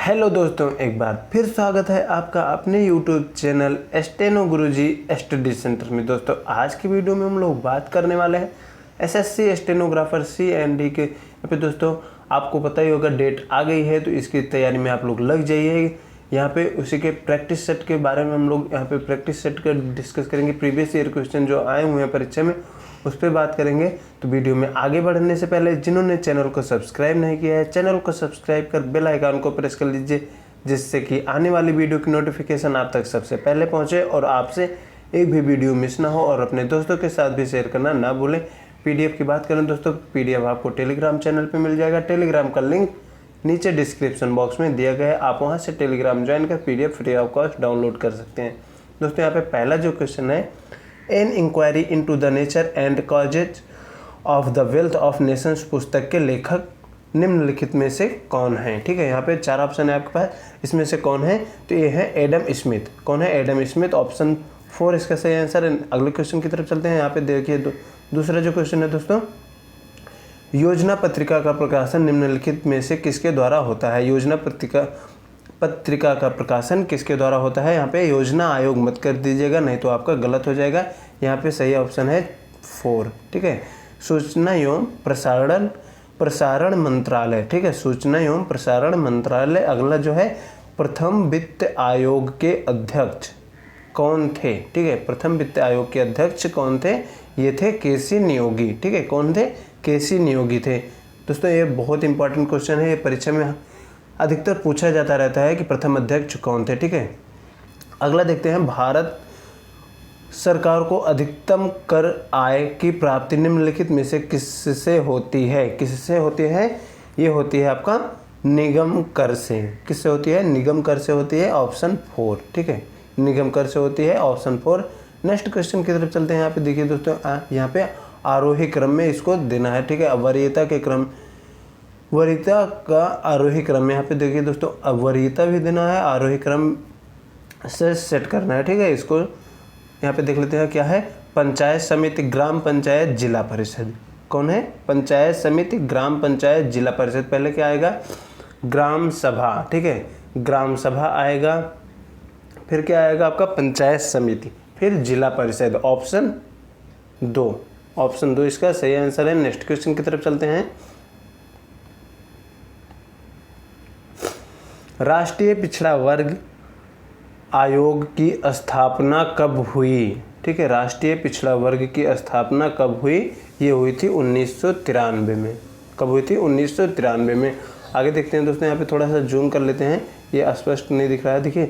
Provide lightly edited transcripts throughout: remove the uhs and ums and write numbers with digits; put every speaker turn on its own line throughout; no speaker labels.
Hello दोस्तों, एक बार फिर स्वागत है आपका अपने यूट्यूब चैनल स्टेनो गुरुजी स्टडी सेंटर में। दोस्तों आज की वीडियो में हम लोग बात करने वाले हैं एसएससी स्टेनोग्राफर CND के। यहाँ पे दोस्तों आपको पता ही होगा डेट आ गई है, तो इसकी तैयारी में आप लोग लग जाइए। यहाँ पे उसी के प्रैक्टिस सेट के बारे में हम लोग यहाँ पे प्रैक्टिस सेट का डिस्कस करेंगे। प्रीवियस ईयर क्वेश्चन जो आए हुए हैं परीक्षा में उस पर बात करेंगे। तो वीडियो में आगे बढ़ने से पहले जिन्होंने चैनल को सब्सक्राइब नहीं किया है, चैनल को सब्सक्राइब कर बेल आइकन को प्रेस कर लीजिए, जिससे कि आने वाली वीडियो की नोटिफिकेशन आप तक सबसे पहले पहुंचे और आपसे एक भी वीडियो मिस ना हो। और अपने दोस्तों के साथ भी शेयर करना ना भूलें। PDF की बात करें दोस्तों, PDF आपको टेलीग्राम चैनल पर मिल जाएगा। टेलीग्राम का लिंक नीचे डिस्क्रिप्शन बॉक्स में दिया गया है, आप वहाँ से टेलीग्राम ज्वाइन कर PDF free of cost download कर सकते हैं। दोस्तों यहाँ पे पहला जो क्वेश्चन है, an inquiry into the nature and causes of the wealth of nations पुस्तक के लेखक निम्नलिखित में से कौन है। ठीक है, यहाँ पे 4 ऑप्शन है आपके पास, इसमें से कौन है, तो ये है एडम स्मिथ। कौन है? Adam Smith. ऑप्शन 4 इसका सही आंसर है। अगले क्वेश्चन की तरफ चलते हैं। यहाँ पे देखिए दूसरा जो क्वेश्चन है दोस्तों, योजना पत्रिका का प्रकाशन निम्नलिखित में से किसके द्वारा होता है। योजना पत्रिका का प्रकाशन किसके द्वारा होता है। यहाँ पे योजना आयोग मत कर दीजिएगा, नहीं तो आपका गलत हो जाएगा। यहाँ पे सही ऑप्शन है 4। ठीक है, सूचना एवं प्रसारण मंत्रालय। ठीक है, सूचना एवं प्रसारण मंत्रालय। अगला जो है, प्रथम वित्त आयोग के अध्यक्ष कौन थे। ठीक है, प्रथम वित्त आयोग के अध्यक्ष कौन थे, ये थे KC नियोगी। ठीक है, कौन थे? KC नियोगी थे। दोस्तों ये बहुत इंपॉर्टेंट क्वेश्चन है, ये परीक्षा में अधिकतर पूछा जाता रहता है कि प्रथम अध्यक्ष कौन थे। ठीक है, अगला देखते हैं, भारत सरकार को अधिकतम कर आय की प्राप्ति निम्नलिखित में से किससे होती है। किससे होती है? ये होती है आपका निगम कर से। किससे होती है? निगम कर से होती है। ऑप्शन 4। ठीक है, निगम कर से होती है, ऑप्शन 4। नेक्स्ट क्वेश्चन की तरफ चलते हैं। यहाँ पे देखिए दोस्तों, यहाँ पे आरोही क्रम में इसको देना है। ठीक है, वरीयता के क्रम, वरीयता का आरोही क्रम में। यहाँ पे देखिए दोस्तों, वरीयता भी देना है, आरोही क्रम से सेट करना है। ठीक है, इसको यहाँ पे देख लेते हैं क्या है। पंचायत समिति, ग्राम पंचायत, जिला परिषद। कौन है? पंचायत समिति, ग्राम पंचायत, जिला परिषद। पहले क्या आएगा? ग्राम सभा। ठीक है, ग्राम सभा आएगा, फिर क्या आएगा आपका? पंचायत समिति, फिर जिला परिषद। ऑप्शन 2। ऑप्शन 2 इसका सही आंसर है। नेक्स्ट क्वेश्चन की तरफ चलते हैं। राष्ट्रीय पिछड़ा वर्ग आयोग की स्थापना कब हुई। ठीक है, राष्ट्रीय पिछड़ा वर्ग की स्थापना कब हुई? ये हुई थी 1993 में। कब हुई थी? 1993 में। आगे देखते हैं दोस्तों, यहाँ पे थोड़ा सा जूम कर लेते हैं, ये स्पष्ट नहीं दिख रहा है। देखिए,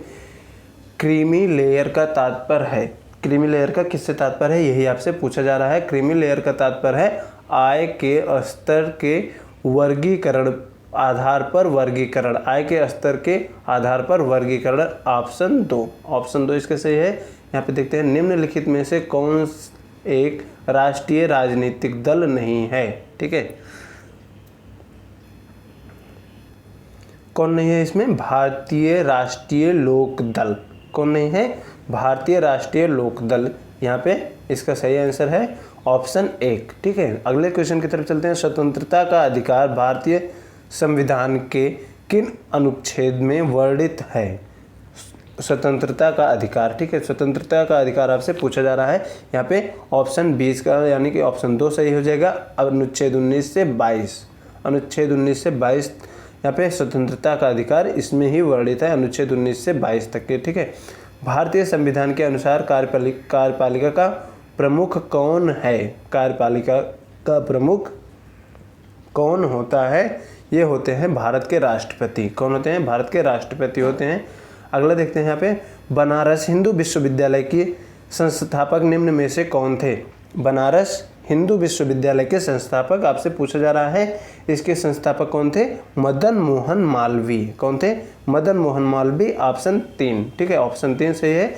क्रीमी लेयर का तात्पर्य है, क्रीमी लेयर का किससे तात्पर्य है, यही आपसे पूछा जा रहा है। क्रीमी लेयर का तात्पर्य है आय के स्तर के वर्गीकरण आधार पर वर्गीकरण, आय के स्तर के आधार पर वर्गीकरण। ऑप्शन 2। ऑप्शन 2 इसका सही है। यहाँ पे देखते हैं, निम्नलिखित में से कौन एक राष्ट्रीय राजनीतिक दल नहीं है। ठीक है, कौन नहीं है इसमें? भारतीय राष्ट्रीय लोक दल। कौन नहीं है? भारतीय राष्ट्रीय लोक दल। यहाँ पे इसका सही आंसर है ऑप्शन 1। ठीक है, अगले क्वेश्चन की तरफ चलते हैं। स्वतंत्रता का अधिकार भारतीय संविधान के किन अनुच्छेद में वर्णित है। स्वतंत्रता का अधिकार। ठीक है, स्वतंत्रता का अधिकार आपसे पूछा जा रहा है। यहाँ पे ऑप्शन 20 का यानी कि ऑप्शन 2 सही हो जाएगा। अनुच्छेद 19 से 22। अनुच्छेद 19 से 22 यहाँ पे स्वतंत्रता का अधिकार इसमें ही वर्णित है, अनुच्छेद 19 से 22 तक के। ठीक है, भारतीय संविधान के अनुसार कार्यपालिका का प्रमुख कौन है। कार्यपालिका का प्रमुख कौन होता है? ये होते हैं भारत के राष्ट्रपति। कौन होते हैं? भारत के राष्ट्रपति होते हैं। अगला देखते हैं, यहाँ पे बनारस हिंदू विश्वविद्यालय की संस्थापक निम्न में से कौन थे। बनारस हिंदू विश्वविद्यालय के संस्थापक आपसे पूछा जा रहा है, इसके संस्थापक कौन थे? मदन मोहन मालवीय। कौन थे? मदन मोहन मालवीय। ऑप्शन 3। ठीक है, ऑप्शन 3 सही है।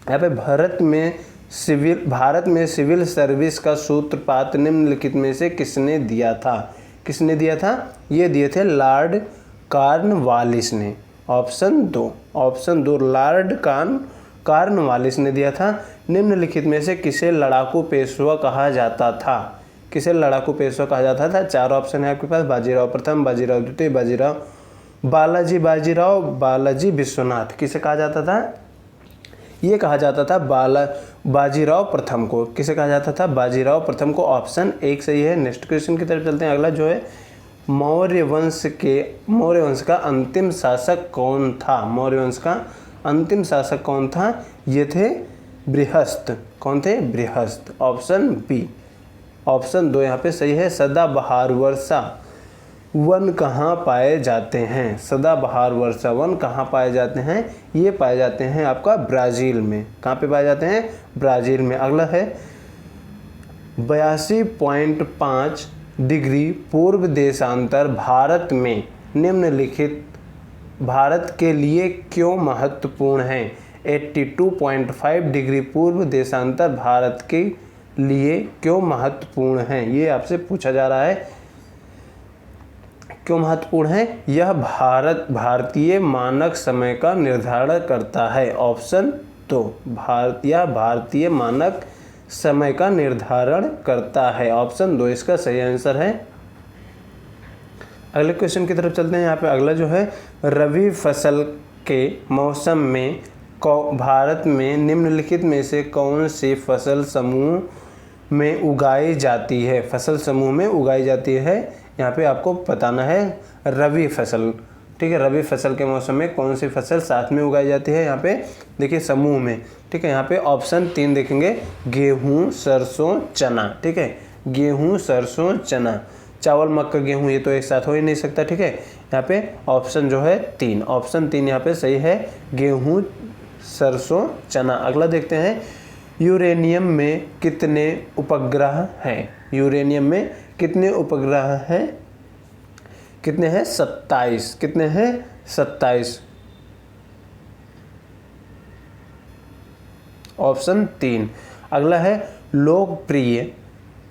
यहाँ पे भारत में सिविल सर्विस का सूत्रपात निम्नलिखित में से किसने दिया था। किसने दिया था? ये दिए थे लॉर्ड कॉर्नवालिस ने। ऑप्शन 2। ऑप्शन 2 लॉर्ड कॉर्नवालिस ने दिया था। निम्नलिखित में से किसे लड़ाकू पेशवा कहा जाता था। किसे लड़ाकू पेशवा कहा जाता था? 4 ऑप्शन है आपके पास। बाजीराव प्रथम, बाजीराव द्वितीय, बाजीराव बालाजी बालाजी विश्वनाथ किसे कहा जाता था? ये कहा जाता था बाजीराव प्रथम को। किसे कहा जाता था? बाजीराव प्रथम को। ऑप्शन 1 सही है। नेक्स्ट क्वेश्चन की तरफ चलते हैं। अगला जो है मौर्य वंश का अंतिम शासक कौन था? मौर्य वंश का अंतिम शासक कौन था? ये थे बृहस्पति। कौन थे? बृहस्पति। Option B. ऑप्शन 2 यहाँ पे सही है। सदाबहार वर्षा वन कहाँ पाए जाते हैं? सदाबहार वर्षा वन कहाँ पाए जाते हैं? ये पाए जाते हैं आपका ब्राज़ील में। कहाँ पे पाए जाते हैं? ब्राज़ील में। अगला है 82.5 डिग्री पूर्व देशांतर भारत में निम्नलिखित भारत के लिए क्यों महत्वपूर्ण है? 82.5 डिग्री पूर्व देशांतर भारत के लिए क्यों महत्वपूर्ण है? ये आपसे पूछा जा रहा है। क्यों महत्वपूर्ण है? यह भारतीय मानक समय का निर्धारण करता है। ऑप्शन 2 भारतीय मानक समय का निर्धारण करता है। ऑप्शन 2 इसका सही आंसर है। अगले क्वेश्चन की तरफ चलते हैं। यहाँ पे अगला जो है रबी फसल के मौसम में भारत में निम्नलिखित में से कौन सी फसल समूह में उगाई जाती है? फसल समूह में उगाई जाती है। यहाँ पे आपको बताना है रबी फसल। ठीक है, रबी फसल के मौसम में कौन सी फसल साथ में उगाई जाती है? यहाँ पे देखिए समूह में। ठीक है, यहाँ पे ऑप्शन 3 देखेंगे। गेहूँ, सरसों, चना। ठीक है, गेहूँ, सरसों, चना। चावल, मक्का, गेहूँ ये तो एक साथ हो ही नहीं सकता। ठीक है, यहाँ पे ऑप्शन जो है 3। ऑप्शन 3 यहाँ पे सही है। गेहूँ, सरसों, चना। अगला देखते हैं यूरेनियम में कितने उपग्रह हैं? यूरेनियम में कितने उपग्रह हैं? कितने हैं? 27। कितने हैं? 27। ऑप्शन 3। अगला है लोकप्रिय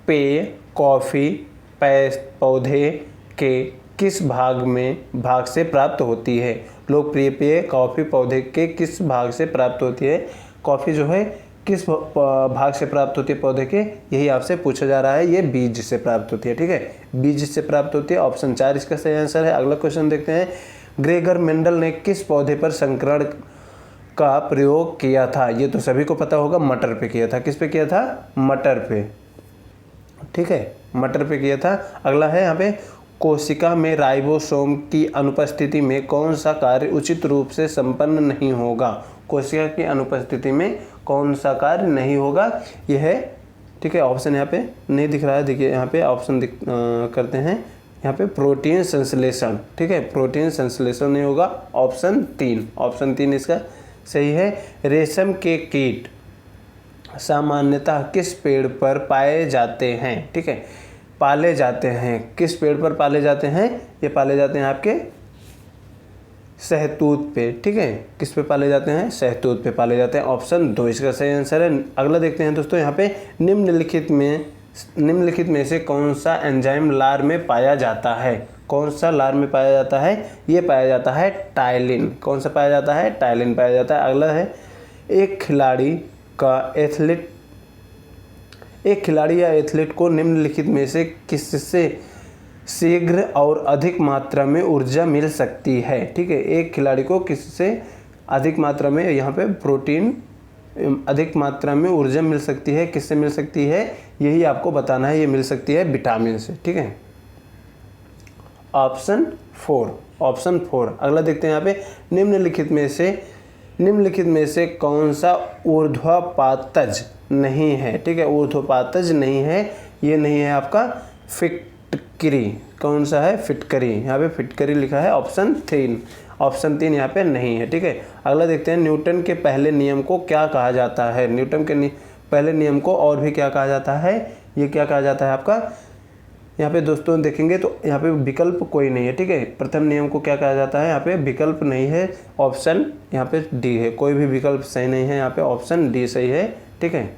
पेय कॉफ़ी पौधे के किस भाग से प्राप्त होती है? लोकप्रिय पेय कॉफ़ी पौधे के किस भाग से प्राप्त होती है? कॉफ़ी जो है किस भाग से प्राप्त होती है पौधे के? यही आपसे पूछा जा रहा है। ये बीज से प्राप्त होती है। ठीक है, बीज से प्राप्त होती है। ऑप्शन 4 इसका सही आंसर है। अगला क्वेश्चन देखते हैं। ग्रेगर मेंडल ने किस पौधे पर संकरण का प्रयोग किया था? ये तो सभी को पता होगा, मटर पे किया था। किस पे किया था? मटर पे। ठीक है, मटर पे किया था। अगला है यहाँ पे कोशिका में राइबोसोम की अनुपस्थिति में कौन सा कार्य उचित रूप से संपन्न नहीं होगा? कोशिका की अनुपस्थिति में कौन सा कार्य नहीं होगा? यह है। ठीक है, ऑप्शन यहाँ पे नहीं दिख रहा है। देखिए यहाँ पे ऑप्शन करते हैं। यहाँ पे प्रोटीन संश्लेषण। ठीक है, प्रोटीन संश्लेषण नहीं होगा। ऑप्शन 3। ऑप्शन 3 इसका सही है। रेशम के कीट सामान्यतः किस पेड़ पर पाए जाते हैं? ठीक है, पाले जाते हैं। किस पेड़ पर पाले जाते हैं? ये पाले जाते हैं आपके सहतूत पे। ठीक है, किस पे पाले जाते हैं? सहतूत पे पाले जाते हैं। ऑप्शन 2 इसका सही आंसर है। अगला देखते हैं दोस्तों। यहाँ पे निम्नलिखित में से कौन सा एंजाइम लार में पाया जाता है? कौन सा लार में पाया जाता है? ये पाया जाता है टाइलिन। कौन सा पाया जाता है? टाइलिन पाया जाता है। अगला है एक खिलाड़ी या एथलीट को निम्नलिखित में से किससे शीघ्र और अधिक मात्रा में ऊर्जा मिल सकती है? ठीक है, एक खिलाड़ी को किससे अधिक मात्रा में, यहाँ पे प्रोटीन अधिक मात्रा में ऊर्जा मिल सकती है। किससे मिल सकती है? यही आपको बताना है। ये मिल सकती है विटामिन से। ठीक है, ऑप्शन 4। ऑप्शन 4। अगला देखते हैं यहाँ पे निम्नलिखित में से कौन सा ऊर्ध्वपातज नहीं है? ठीक है, ऊर्ध्वपातज नहीं है। ये नहीं है आपका फिटकरी। कौन सा है? फिटकरी। यहाँ पे फिटकरी लिखा है। ऑप्शन 3। ऑप्शन 3 यहाँ पे नहीं है। ठीक है, अगला देखते हैं न्यूटन के पहले नियम को क्या कहा जाता है? न्यूटन के पहले नियम को और भी क्या कहा जाता है? ये क्या कहा जाता है आपका? यहाँ पे दोस्तों देखेंगे तो यहाँ पे विकल्प कोई नहीं है। ठीक है, प्रथम नियम को क्या कहा जाता है? यहाँ पे विकल्प नहीं है। ऑप्शन यहाँ पे डी है। कोई भी विकल्प सही नहीं है। यहाँ पे ऑप्शन डी सही है। ठीक है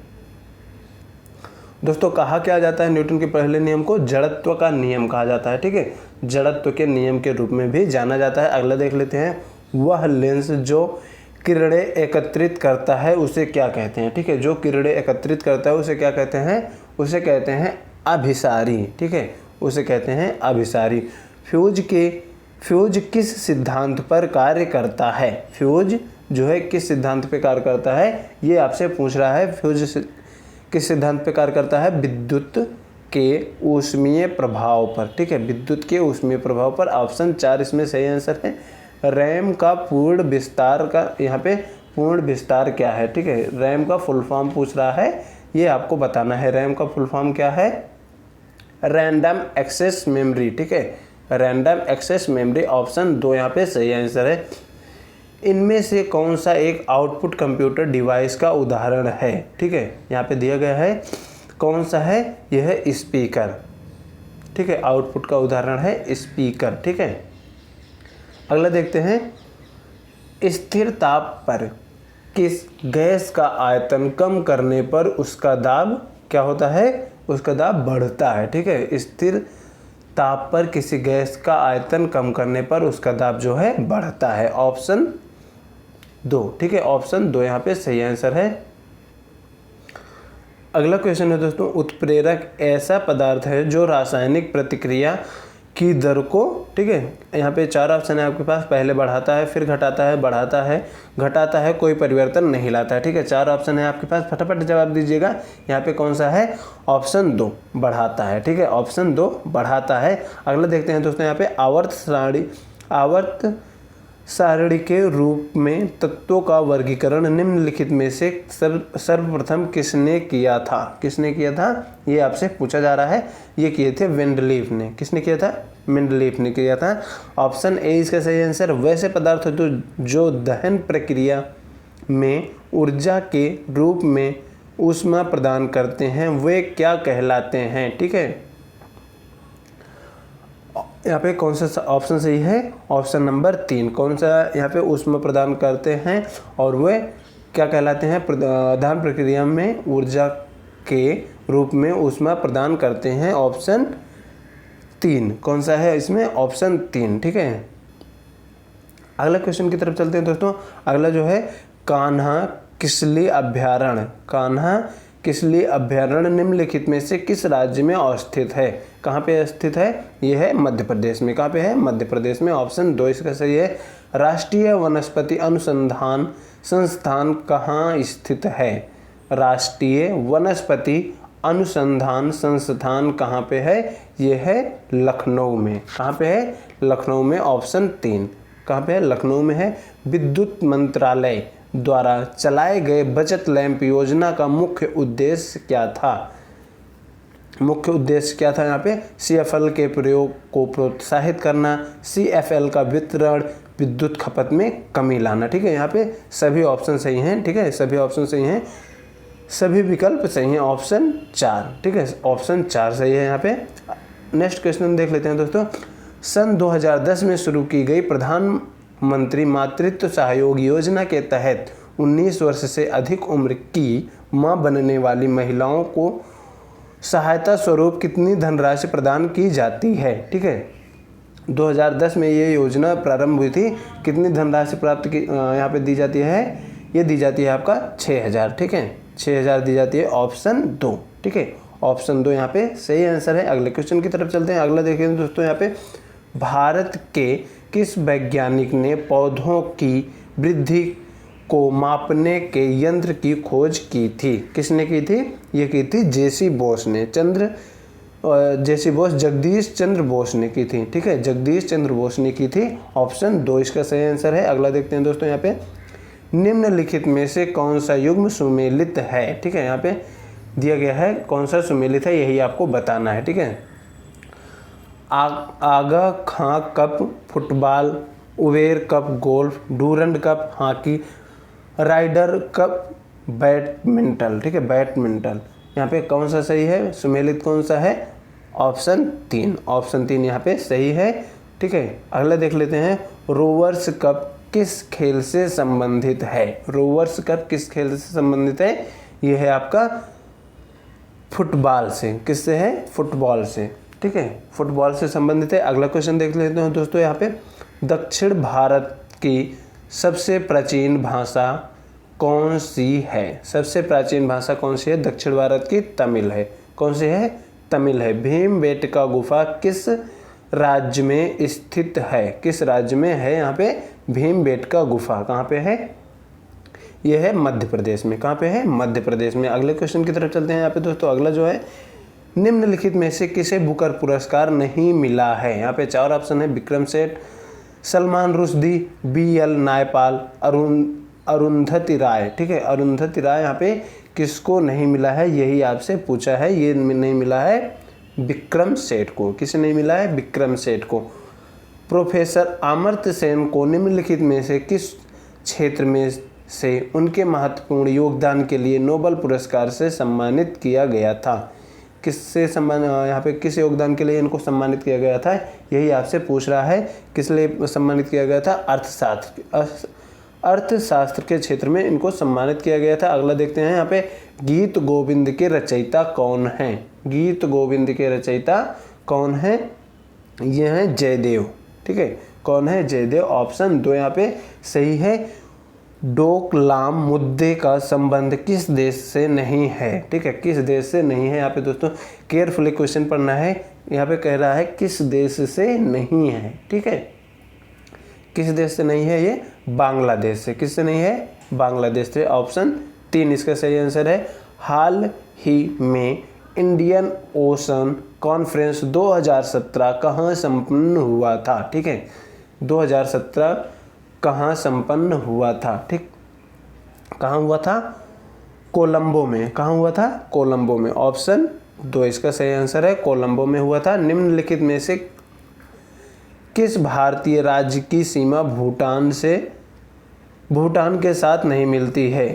दोस्तों, कहा क्या जाता है न्यूटन के पहले नियम को? जड़त्व का नियम कहा जाता है। ठीक है, जड़त्व के नियम के रूप में भी जाना जाता है। अगला देख लेते हैं। वह लेंस जो किरणें एकत्रित करता है उसे क्या कहते हैं? ठीक है, जो किरणें एकत्रित करता है उसे क्या कहते हैं? उसे कहते हैं अभिसारी। ठीक है, उसे कहते हैं अभिसारी। फ्यूज किस सिद्धांत पर कार्य करता है? फ्यूज जो है किस सिद्धांत पे कार्य करता है, ये आपसे पूछ रहा है। फ्यूज किस सिद्धांत पे कार्य करता है? विद्युत के ऊष्मीय प्रभाव पर। ठीक है, विद्युत के ऊष्मीय प्रभाव पर। ऑप्शन 4 इसमें सही आंसर है। रैम का पूर्ण विस्तार का यहाँ पे पूर्ण विस्तार क्या है? ठीक है, रैम का फुल फॉर्म पूछ रहा है, ये आपको बताना है। रैम का फुल फॉर्म क्या है? Random access memory. ठीक है, रैंडम एक्सेस मेमोरी। ऑप्शन 2 यहाँ पे सही आंसर है। इनमें से कौन सा एक आउटपुट कंप्यूटर डिवाइस का उदाहरण है? ठीक है, यहाँ पे दिया गया है, कौन सा है? यह है स्पीकर। ठीक है, आउटपुट का उदाहरण है स्पीकर। ठीक है, अगला देखते हैं। स्थिर ताप पर किस गैस का आयतन कम करने पर उसका दाब क्या होता है? उसका दाब बढ़ता है। ठीक है, स्थिर ताप पर किसी गैस का आयतन कम करने पर उसका दाब जो है बढ़ता है। ऑप्शन 2। ठीक है, ऑप्शन 2 यहाँ पे सही आंसर है। अगला क्वेश्चन है दोस्तों, उत्प्रेरक ऐसा पदार्थ है जो रासायनिक प्रतिक्रिया की दर को, ठीक है, यहाँ पे 4 ऑप्शन है आपके पास। पहले बढ़ाता है, फिर घटाता है, बढ़ाता है, घटाता है, कोई परिवर्तन नहीं लाता है। ठीक है, 4 ऑप्शन है आपके पास, फटाफट जवाब दीजिएगा। यहाँ पे कौन सा है? ऑप्शन 2 बढ़ाता है। ठीक है, ऑप्शन 2 बढ़ाता है। अगला देखते हैं दोस्तों, यहाँ पे आवर्त सारणी के रूप में तत्वों का वर्गीकरण निम्नलिखित में से सर्वप्रथम किसने किया था? किसने किया था, ये आपसे पूछा जा रहा है। ये किए थे मेंडलीफ ने। किसने किया था? मेंडलीफ ने किया था। ऑप्शन ए इसका सही आंसर। वैसे पदार्थ तो जो दहन प्रक्रिया में ऊर्जा के रूप में ऊष्मा प्रदान करते हैं वे क्या कहलाते हैं? ठीक है, यहाँ पे कौन सा ऑप्शन सही है? Option number 3। कौन सा यहाँ पे ऊष्मा प्रदान करते हैं और वे क्या कहलाते हैं? दहन प्रक्रिया में ऊर्जा के रूप में ऊष्मा प्रदान करते हैं। ऑप्शन 3 कौन सा है इसमें? ऑप्शन 3। ठीक है, अगला क्वेश्चन की तरफ चलते हैं दोस्तों। अगला जो है, कान्हा किसली अभ्यारण्य। कान्हा किसली अभ्यारण्य निम्नलिखित में से किस राज्य में अवस्थित है? कहाँ पे स्थित है? यह है मध्य प्रदेश में। कहाँ पे है? मध्य प्रदेश में। ऑप्शन 2 इसका सही है। राष्ट्रीय वनस्पति अनुसंधान संस्थान कहाँ स्थित है? राष्ट्रीय वनस्पति अनुसंधान संस्थान कहाँ पे है? यह है लखनऊ में। कहाँ पे है? लखनऊ में। ऑप्शन 3 कहाँ पे है? लखनऊ में है। विद्युत मंत्रालय द्वारा चलाए गए बचत लैंप योजना का मुख्य उद्देश्य क्या था? मुख्य उद्देश्य क्या था? यहाँ पे CFL के प्रयोग को प्रोत्साहित करना, CFL का वितरण, विद्युत खपत में कमी लाना। ठीक है, यहाँ पे सभी ऑप्शन सही हैं। ठीक है, सभी ऑप्शन सही हैं, सभी विकल्प सही हैं। ऑप्शन 4। ठीक है, ऑप्शन 4 सही है यहाँ पे। नेक्स्ट क्वेश्चन देख लेते हैं दोस्तों। सन 2010 में शुरू की गई प्रधानमंत्री मातृत्व सहयोग योजना के तहत 19 वर्ष से अधिक उम्र की मां बनने वाली महिलाओं को सहायता स्वरूप कितनी धनराशि प्रदान की जाती है? ठीक है, 2010 में ये योजना प्रारंभ हुई थी। कितनी धनराशि प्राप्त की यहाँ पे दी जाती है? ये दी जाती है आपका 6000। ठीक है, 6000 दी जाती है। ऑप्शन 2। ठीक है, ऑप्शन 2 यहाँ पे सही आंसर है। अगले क्वेश्चन की तरफ चलते हैं। अगला देखें दोस्तों, यहाँ पे भारत के किस वैज्ञानिक ने पौधों की वृद्धि को मापने के यंत्र की खोज की थी? किसने की थी? ये की थी जेसी बोस ने। जगदीश चंद्र बोस ने की थी। ठीक है, जगदीश चंद्र बोस ने की थी। ऑप्शन 2 इसका सही आंसर है। अगला देखते हैं दोस्तों, यहाँ पे निम्नलिखित में से कौन सा युग्म सुमेलित है? ठीक है, यहाँ पे दिया गया है कौन सा सुमेलित है, यही आपको बताना है। ठीक है, Aga Khan cup football, Uber cup golf, Durand cup hockey, Ryder cup badminton. ठीक है, बैडमिंटन। यहाँ पे कौन सा सही है? सुमेलित कौन सा है? ऑप्शन 3। ऑप्शन 3 यहाँ पे सही है। ठीक है, अगला देख लेते हैं। रोवर्स कप किस खेल से संबंधित है? रोवर्स कप किस खेल से संबंधित है? यह है आपका फुटबॉल से। किससे है? फुटबॉल से। ठीक है, फुटबॉल से संबंधित है। अगला क्वेश्चन देख लेते हैं दोस्तों, यहाँ पे दक्षिण भारत की सबसे प्राचीन भाषा कौन सी है? सबसे प्राचीन भाषा कौन सी है? दक्षिण भारत की तमिल है। कौन सी है? तमिल है। भीमबेटका गुफा किस राज्य में स्थित है? किस राज्य में है यहाँ पे भीमबेटका गुफा? कहाँ पे है? यह है मध्य प्रदेश में। कहाँ पे है? मध्य प्रदेश में। अगले क्वेश्चन की तरफ चलते हैं यहाँ पे दोस्तों। अगला जो है, निम्नलिखित में से किसे बुकर पुरस्कार नहीं मिला है? यहाँ पे 4 ऑप्शन है। विक्रम सेठ, सलमान रुश्दी, BL नायपाल, अरुंधति राय। ठीक है, अरुंधति राय यहाँ पे किसको नहीं मिला है, यही आपसे पूछा है। ये नहीं मिला है विक्रम सेठ को। किसे नहीं मिला है? विक्रम सेठ को। प्रोफेसर अमर्त्य सेन को निम्नलिखित में से किस क्षेत्र में से उनके महत्वपूर्ण योगदान के लिए नोबेल पुरस्कार से सम्मानित किया गया था? किससे यहाँ पे किस योगदान के लिए इनको सम्मानित किया गया था, यही आपसे पूछ रहा है। किस लिए सम्मानित किया गया था? अर्थशास्त्र के क्षेत्र में इनको सम्मानित किया गया था। अगला देखते हैं यहाँ पे, गीत गोविंद के रचयिता कौन हैं? गीत गोविंद के रचयिता कौन हैं? ये हैं जयदेव। ठीक है, कौन है? जयदेव। ऑप्शन 2 यहाँ पे सही है। डोकलाम मुद्दे का संबंध किस देश से नहीं है? ठीक है, किस देश से नहीं है? यहाँ पे दोस्तों केयरफुली क्वेश्चन पढ़ना है। यहाँ पे कह रहा है किस देश से नहीं है। ठीक है, किस देश से नहीं है? ये बांग्लादेश से। किससे नहीं है? बांग्लादेश से। ऑप्शन 3 इसका सही आंसर है। हाल ही में इंडियन ओशन कॉन्फ्रेंस 2017 कहाँ संपन्न हुआ था? ठीक है, 2017 कहाँ संपन्न हुआ था? ठीक, कहाँ हुआ था? कोलंबो में। कहाँ हुआ था? कोलंबो में। ऑप्शन 2 इसका सही आंसर है, कोलंबो में हुआ था। निम्नलिखित में से किस भारतीय राज्य की सीमा भूटान के साथ नहीं मिलती है?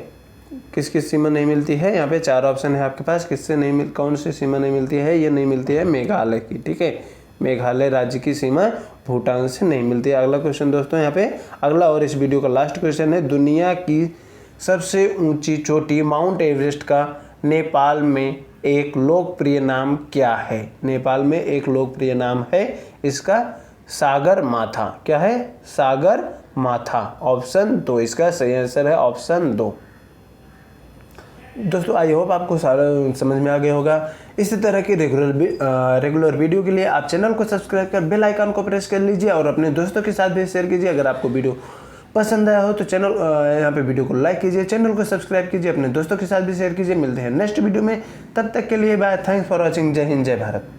किस किस सीमा नहीं मिलती है? यहाँ पे 4 ऑप्शन है आपके पास। किससे नहीं मिल कौन सी सीमा नहीं मिलती है? ये नहीं मिलती है मेघालय की। ठीक है, मेघालय राज्य की सीमा भूटान से नहीं मिलती है। अगला क्वेश्चन दोस्तों यहाँ पे अगला और इस वीडियो का लास्ट क्वेश्चन है, दुनिया की सबसे ऊंची चोटी माउंट एवरेस्ट का नेपाल में एक लोकप्रिय नाम क्या है? नेपाल में एक लोकप्रिय नाम है इसका सागर माथा। क्या है? सागर माथा। ऑप्शन 2 इसका सही आंसर है, ऑप्शन 2। दोस्तों आई होप आपको सारा समझ में आ गया होगा। इसी तरह की रेगुलर वीडियो के लिए आप चैनल को सब्सक्राइब कर बेल आइकन को प्रेस कर लीजिए और अपने दोस्तों के साथ भी शेयर कीजिए। अगर आपको वीडियो पसंद आया हो तो चैनल यहाँ पे वीडियो को लाइक कीजिए, चैनल को सब्सक्राइब कीजिए, अपने दोस्तों के साथ भी शेयर कीजिए। मिलते हैं नेक्स्ट वीडियो में, तब तक के लिए बाय। Thanks for watching. जय हिंद, जय भारत।